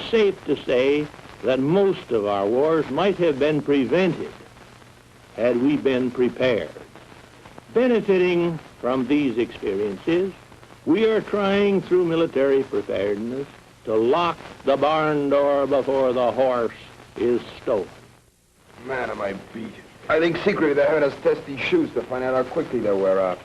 safe to say that most of our wars might have been prevented had we been prepared. Benefiting from these experiences, we are trying through military preparedness to lock the barn door before the horse is stolen. Man, am I beat. I think secretly they're having us test these shoes to find out how quickly they'll wear out.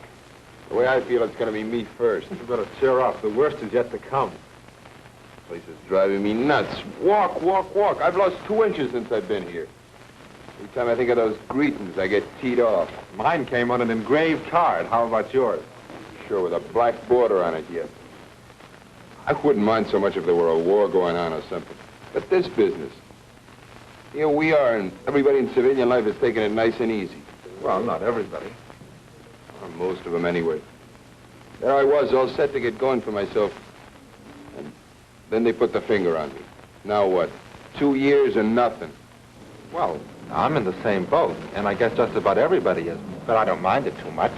The way I feel, it's going to be me first. You better cheer up. The worst is yet to come. This place is driving me nuts. Walk, walk, walk. I've lost 2 inches since I've been here. Every time I think of those greetings, I get teed off. Mine came on an engraved card. How about yours? Sure, with a black border on it yet. I wouldn't mind so much if there were a war going on or something. But this business, here we are, and everybody in civilian life is taking it nice and easy. Well, not everybody. Well, most of them anyway. There I was, all set to get going for myself. And then they put the finger on me. Now what? 2 years and nothing. Well, I'm in the same boat, and I guess just about everybody is. But I don't mind it too much.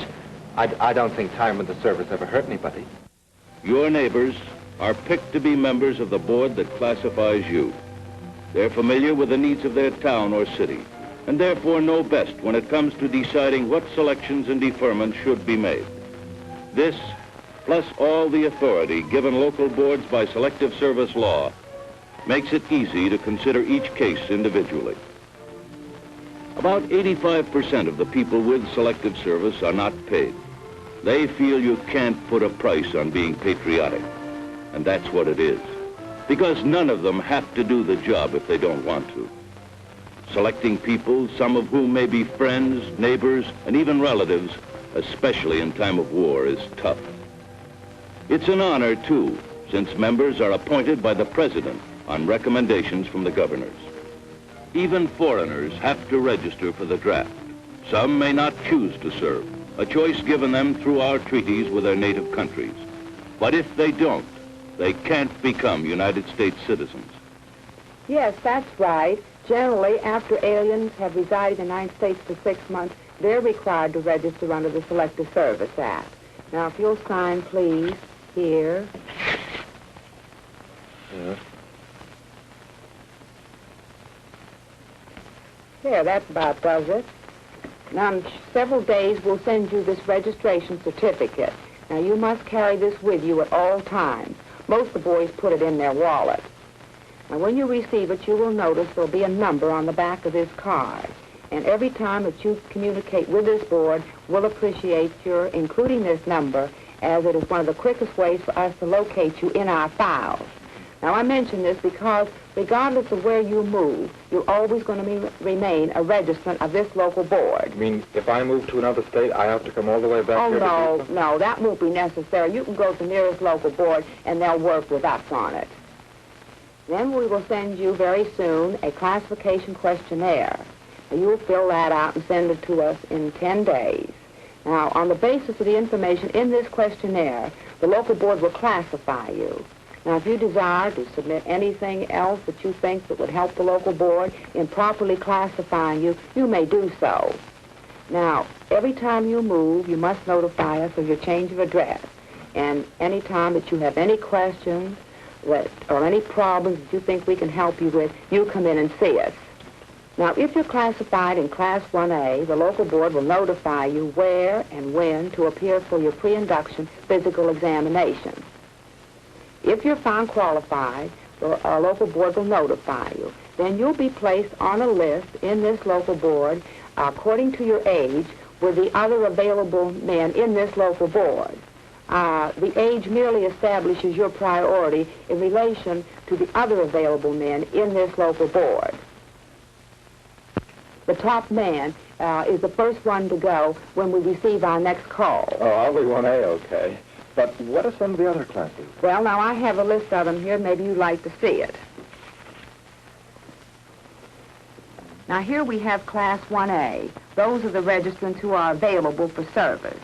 I don't think time in the service ever hurt anybody. Your neighbors are picked to be members of the board that classifies you. They're familiar with the needs of their town or city, and therefore know best when it comes to deciding what selections and deferments should be made. This, plus all the authority given local boards by Selective Service law, makes it easy to consider each case individually. About 85% of the people with Selective Service are not paid. They feel you can't put a price on being patriotic, and that's what it is. Because none of them have to do the job if they don't want to. Selecting people, some of whom may be friends, neighbors, and even relatives, especially in time of war, is tough. It's an honor, too, since members are appointed by the President on recommendations from the governors. Even foreigners have to register for the draft. Some may not choose to serve, a choice given them through our treaties with their native countries. But if they don't, they can't become United States citizens. Yes, that's right. Generally, after aliens have resided in the United States for 6 months, they're required to register under the Selective Service Act. Now, if you'll sign, please, here. Yes. There, that about does it. Now, in several days, we'll send you this registration certificate. Now, you must carry this with you at all times. Most of the boys put it in their wallet. Now, when you receive it, you will notice there'll be a number on the back of this card. And every time that you communicate with this board, we'll appreciate your including this number, as it is one of the quickest ways for us to locate you in our files. Now, I mention this because regardless of where you move, you're always going to remain a registrant of this local board. You mean if I move to another state, I have to come all the way back here? Oh, no, that won't be necessary. You can go to the nearest local board, and they'll work with us on it. Then we will send you very soon a classification questionnaire. Now, you'll fill that out and send it to us in 10 days. Now, on the basis of the information in this questionnaire, the local board will classify you. Now, if you desire to submit anything else that you think that would help the local board in properly classifying you, you may do so. Now, every time you move, you must notify us of your change of address. And any time that you have any questions or any problems that you think we can help you with, you come in and see us. Now, if you're classified in Class 1A, the local board will notify you where and when to appear for your pre-induction physical examination. If you're found qualified, our local board will notify you. Then you'll be placed on a list in this local board according to your age with the other available men in this local board. The age merely establishes your priority in relation to the other available men in this local board. The top man is the first one to go when we receive our next call. Oh, I'll be 1A, okay. But what are some of the other classes? Well, now, I have a list of them here. Maybe you'd like to see it. Now, here we have Class 1A. Those are the registrants who are available for service.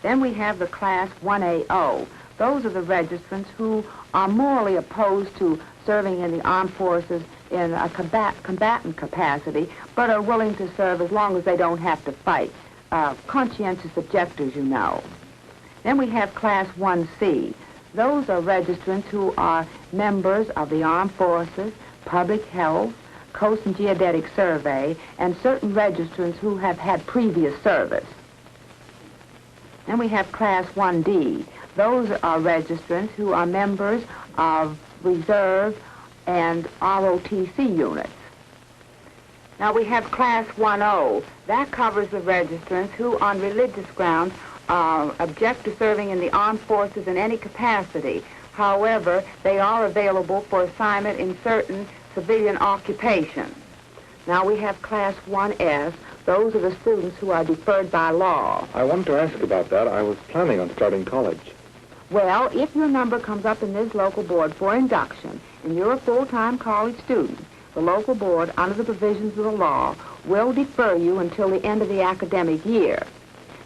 Then we have the Class 1AO. Those are the registrants who are morally opposed to serving in the armed forces in a combatant capacity, but are willing to serve as long as they don't have to fight. Conscientious objectors, you know. Then we have Class 1C. Those are registrants who are members of the Armed Forces, Public Health, Coast and Geodetic Survey, and certain registrants who have had previous service. Then we have Class 1D. Those are registrants who are members of Reserve and ROTC units. Now we have Class 1O. That covers the registrants who, on religious grounds, object to serving in the armed forces in any capacity. However, they are available for assignment in certain civilian occupations. Now we have Class 1S. Those are the students who are deferred by law. I wanted to ask about that. I was planning on starting college. Well, if your number comes up in this local board for induction and you're a full-time college student, the local board, under the provisions of the law, will defer you until the end of the academic year.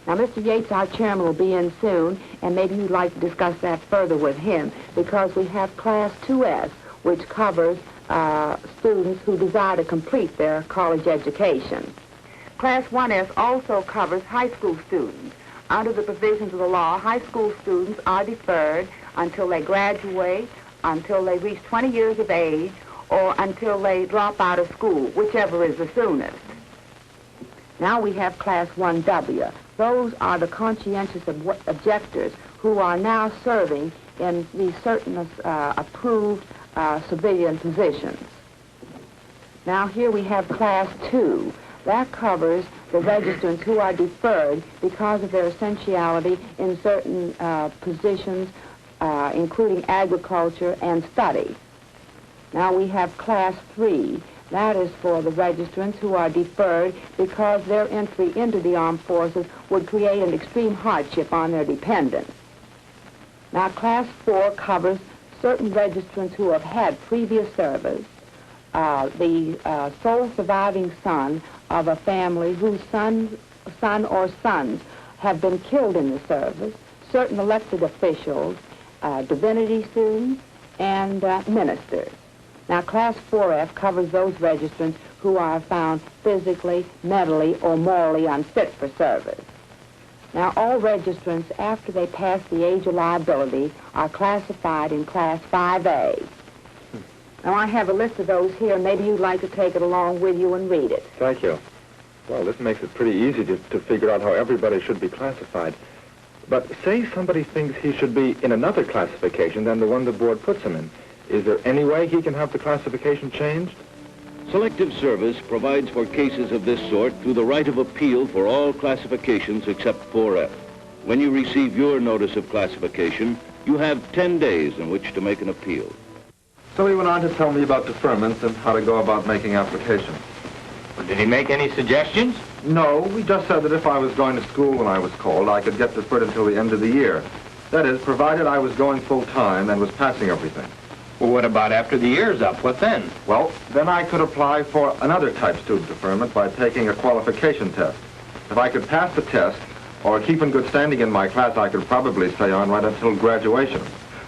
Now, Mr. Yates, our chairman, will be in soon, and maybe you'd like to discuss that further with him, because we have Class 2S, which covers students who desire to complete their college education. Class 1S also covers high school students. Under the provisions of the law, high school students are deferred until they graduate, until they reach 20 years of age, or until they drop out of school, whichever is the soonest. Now we have Class 1W. Those are the conscientious objectors who are now serving in these certain approved civilian positions. Now here we have Class 2. That covers the registrants who are deferred because of their essentiality in certain positions, including agriculture and study. Now we have Class 3. That is for the registrants who are deferred because their entry into the armed forces would create an extreme hardship on their dependents. Now, Class 4 covers certain registrants who have had previous service, the sole surviving son of a family whose son or sons have been killed in the service, certain elected officials, divinity students, and ministers. Now, Class 4F covers those registrants who are found physically, mentally, or morally unfit for service. Now, all registrants, after they pass the age of liability, are classified in Class 5A. Now, I have a list of those here. Maybe you'd like to take it along with you and read it. Thank you. Well, this makes it pretty easy to figure out how everybody should be classified. But say somebody thinks he should be in another classification than the one the board puts him in. Is there any way he can have the classification changed? Selective Service provides for cases of this sort through the right of appeal for all classifications except 4F. When you receive your notice of classification, you have 10 days in which to make an appeal. So he went on to tell me about deferments and how to go about making applications. Well, did he make any suggestions? No, he just said that if I was going to school when I was called, I could get deferred until the end of the year. That is, provided I was going full-time and was passing everything. Well, what about after the year's up? What then? Well, then I could apply for another type student deferment by taking a qualification test. If I could pass the test or keep in good standing in my class, I could probably stay on right until graduation.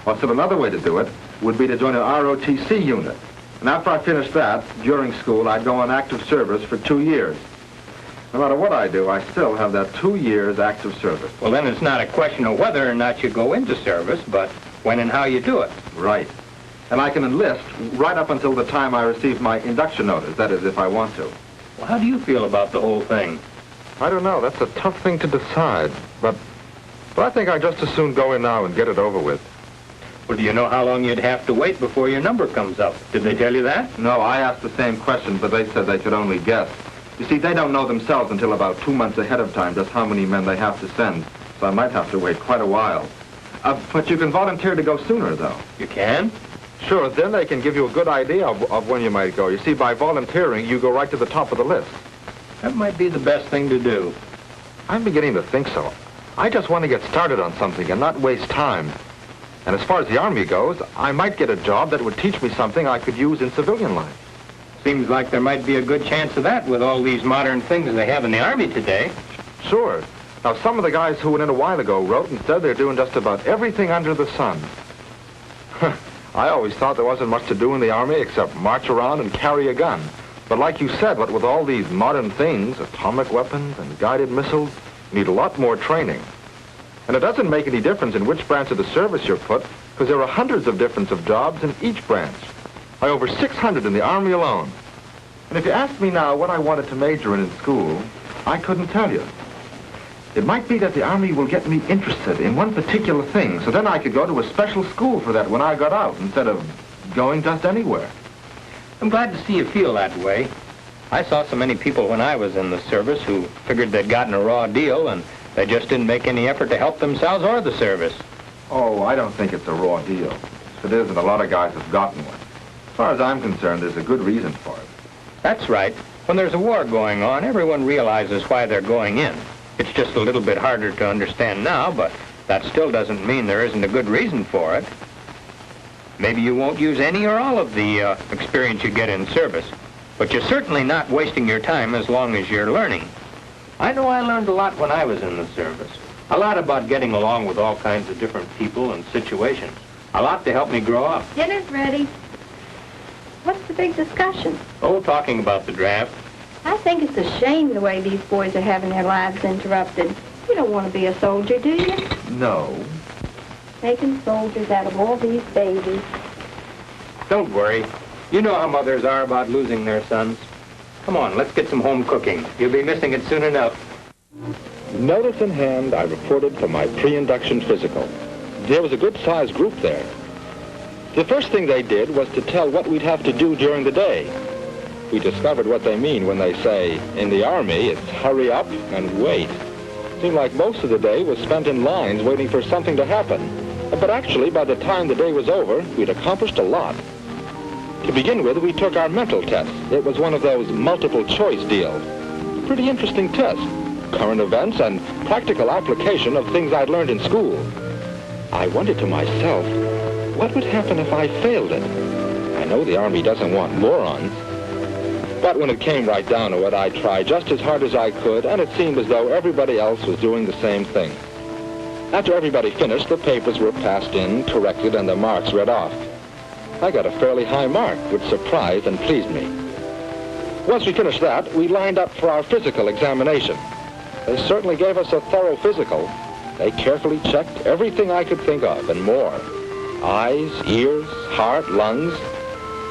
Well, still another way to do it would be to join an ROTC unit. And after I finished that, during school, I'd go on active service for 2 years. No matter what I do, I still have that 2 years active service. Well, then it's not a question of whether or not you go into service, but when and how you do it. Right. And I can enlist right up until the time I receive my induction notice, that is, if I want to. Well, how do you feel about the whole thing? I don't know. That's a tough thing to decide. But I think I'd just as soon go in now and get it over with. Well, do you know how long you'd have to wait before your number comes up? Did they tell you that? No, I asked the same question, but they said they could only guess. You see, they don't know themselves until about 2 months ahead of time just how many men they have to send. So I might have to wait quite a while. But you can volunteer to go sooner, though. You can? Sure, then they can give you a good idea of when you might go. You see, by volunteering, you go right to the top of the list. That might be the best thing to do. I'm beginning to think so. I just want to get started on something and not waste time. And as far as the Army goes, I might get a job that would teach me something I could use in civilian life. Seems like there might be a good chance of that with all these modern things they have in the Army today. Sure. Now, some of the guys who went in a while ago wrote and said they're doing just about everything under the sun. I always thought there wasn't much to do in the Army except march around and carry a gun. But like you said, what with all these modern things, atomic weapons and guided missiles, you need a lot more training. And it doesn't make any difference in which branch of the service you're put, because there are hundreds of difference of jobs in each branch. By over 600 in the Army alone. And if you asked me now what I wanted to major in school, I couldn't tell you. It might be that the Army will get me interested in one particular thing, so then I could go to a special school for that when I got out, instead of going just anywhere. I'm glad to see you feel that way. I saw so many people when I was in the service who figured they'd gotten a raw deal and they just didn't make any effort to help themselves or the service. Oh, I don't think it's a raw deal. If it isn't, a lot of guys have gotten one. As far as I'm concerned, there's a good reason for it. That's right. When there's a war going on, everyone realizes why they're going in. It's just a little bit harder to understand now, but that still doesn't mean there isn't a good reason for it. Maybe you won't use any or all of the experience you get in service, but you're certainly not wasting your time as long as you're learning. I know I learned a lot when I was in the service. A lot about getting along with all kinds of different people and situations. A lot to help me grow up. Dinner's ready. What's the big discussion? Oh, talking about the draft. I think it's a shame the way these boys are having their lives interrupted. You don't want to be a soldier, do you? No. Making soldiers out of all these babies. Don't worry. You know how mothers are about losing their sons. Come on, let's get some home cooking. You'll be missing it soon enough. Notice in hand, I reported for my pre-induction physical. There was a good-sized group there. The first thing they did was to tell what we'd have to do during the day. We discovered what they mean when they say, in the Army, it's hurry up and wait. It seemed like most of the day was spent in lines waiting for something to happen. But actually, by the time the day was over, we'd accomplished a lot. To begin with, we took our mental test. It was one of those multiple-choice deals. A pretty interesting test. Current events and practical application of things I'd learned in school. I wondered to myself, what would happen if I failed it? I know the Army doesn't want morons. But when it came right down to it, I tried just as hard as I could, and it seemed as though everybody else was doing the same thing. After everybody finished, the papers were passed in, corrected, and the marks read off. I got a fairly high mark, which surprised and pleased me. Once we finished that, we lined up for our physical examination. They certainly gave us a thorough physical. They carefully checked everything I could think of and more. Eyes, ears, heart, lungs.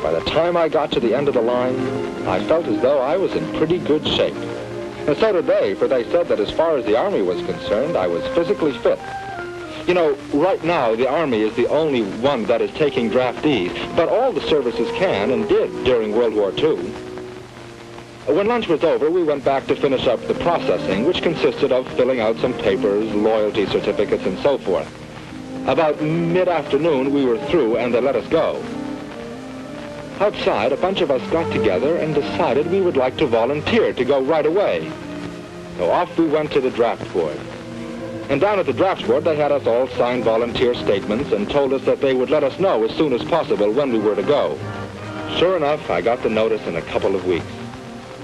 By the time I got to the end of the line, I felt as though I was in pretty good shape. And so did they, for they said that as far as the Army was concerned, I was physically fit. You know, right now, the Army is the only one that is taking draftees, but all the services can and did during World War II. When lunch was over, we went back to finish up the processing, which consisted of filling out some papers, loyalty certificates, and so forth. About mid-afternoon, we were through, and they let us go. Outside, a bunch of us got together and decided we would like to volunteer to go right away. So off we went to the draft board. And down at the draft board, they had us all sign volunteer statements and told us that they would let us know as soon as possible when we were to go. Sure enough, I got the notice in a couple of weeks.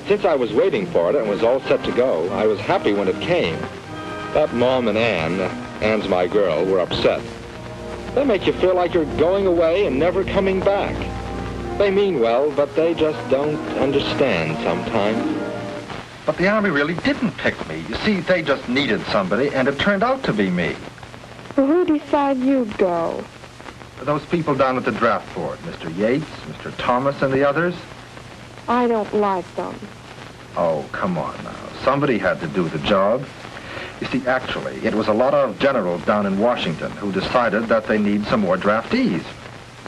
Since I was waiting for it and was all set to go, I was happy when it came. But Mom and Ann's my girl, were upset. They make you feel like you're going away and never coming back. They mean well, but they just don't understand sometimes. But the Army really didn't pick me. You see, they just needed somebody, and it turned out to be me. Well, who decided you'd go? Those people down at the draft board, Mr. Yates, Mr. Thomas, and the others. I don't like them. Oh, come on now. Somebody had to do the job. You see, actually, it was a lot of generals down in Washington who decided that they need some more draftees.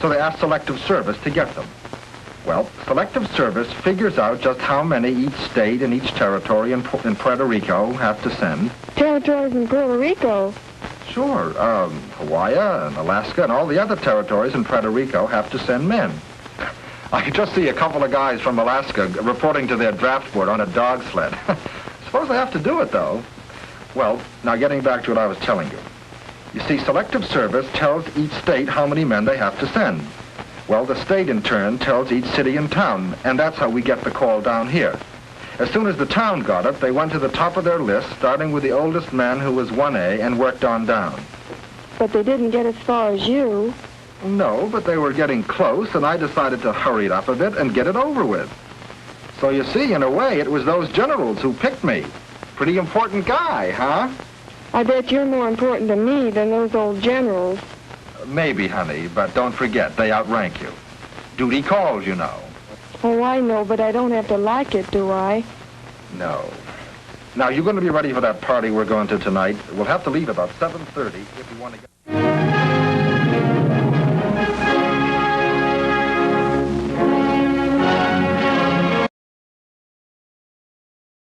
So they asked Selective Service to get them. Well, Selective Service figures out just how many each state and each territory in Puerto Rico have to send. Territories in Puerto Rico? Sure. Hawaii and Alaska and all the other territories in Puerto Rico have to send men. I could just see a couple of guys from Alaska reporting to their draft board on a dog sled. Suppose they have to do it, though. Well, now getting back to what I was telling you. You see, Selective Service tells each state how many men they have to send. Well, the state, in turn, tells each city and town, and that's how we get the call down here. As soon as the town got it, they went to the top of their list, starting with the oldest man, who was 1A, and worked on down. But they didn't get as far as you. No, but they were getting close, and I decided to hurry it up a bit and get it over with. So you see, in a way, it was those generals who picked me. Pretty important guy, huh? I bet you're more important to me than those old generals. Maybe, honey, but don't forget, they outrank you. Duty calls, you know. Oh, I know, but I don't have to like it, do I? No. Now, you're going to be ready for that party we're going to tonight. We'll have to leave about 7:30 if we want to get...